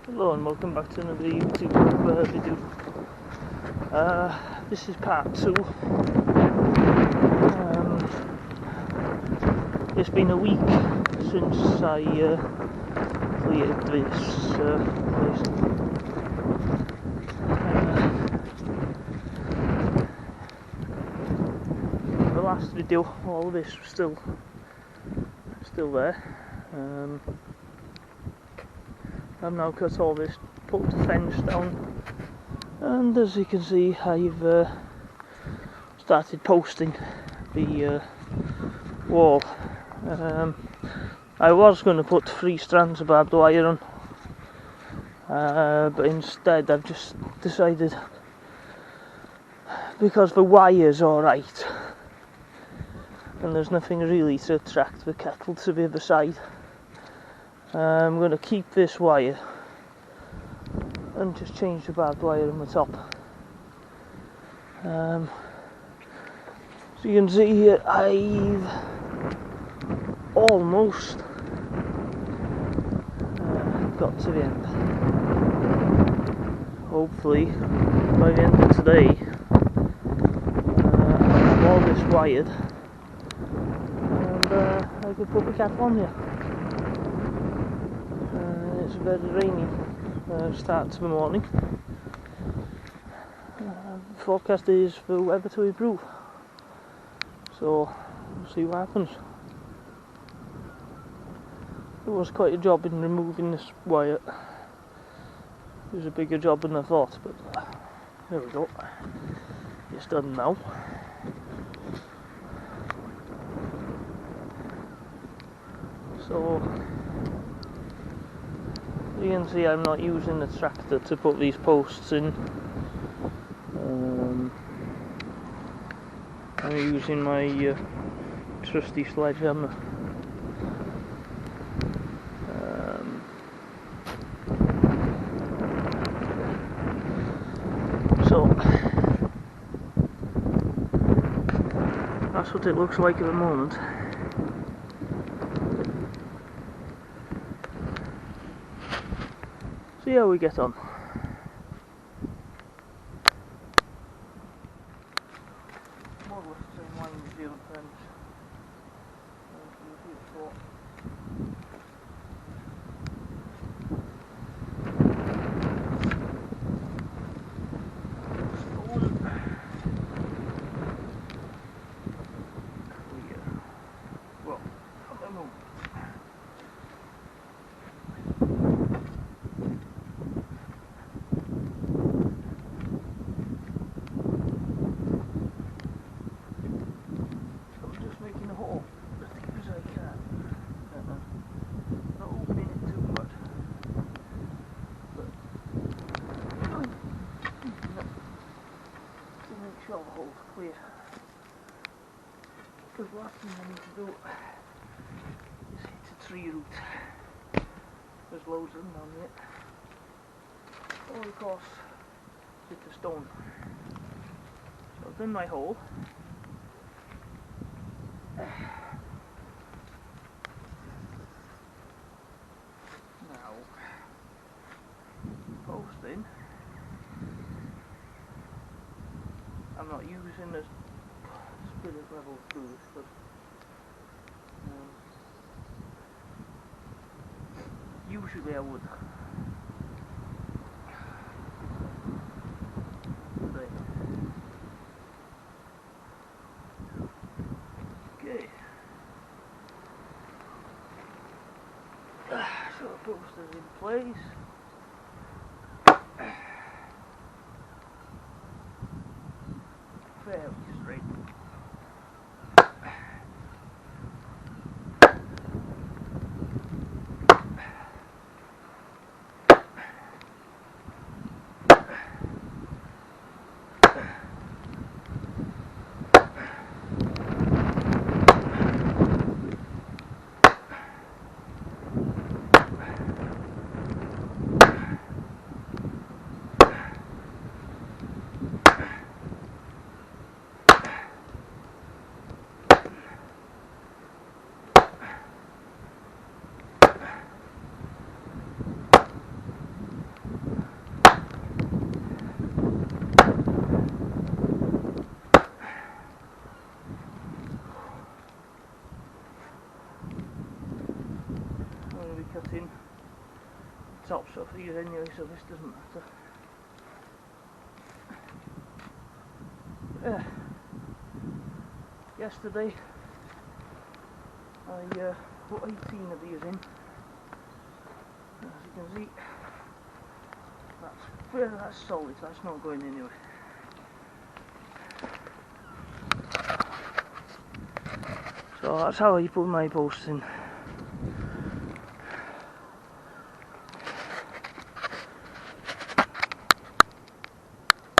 Hello and welcome back to another YouTube video. This is part 2. It's been a week since I cleared this place. The last video, all of this was still there. I've now cut all this, put the fence down, and as you can see I've started posting the wall. I was going to put 3 strands of barbed wire on, but instead I've just decided, because the wire's alright and there's nothing really to attract the cattle to the other side, I'm going to keep this wire and just change the barbed wire on the top. So you can see here I've almost got to the end. Hopefully by the end of today I'll have all this wired and I could put the cattle on here. It's very rainy start to the morning. The forecast is for the weather to improve, so we'll see what happens. It was quite a job in removing this wire. It was a bigger job than I thought, but there we go. It's done now. So you can see I'm not using the tractor to put these posts in. I'm using my trusty sledgehammer. So that's what it looks like at the moment. See how we get on. More or less the same line as the other fence. Well, at the moment. Making a hole as deep as I can. Not opening it too much, but to make sure the hole's clear. Because the last thing I need to do is hit a tree root. There's loads of them down there. Or of course hit a stone. So I've done my hole. Now, posting, I'm not using the spirit level through this, but usually I would. Okay. So the post is in place. Fairly straight. tin. The top's off here anyway, so this doesn't matter. Yeah. Yesterday I put 18 of these in. As you can see, that's solid, that's not going anywhere. So that's how I put my posts in.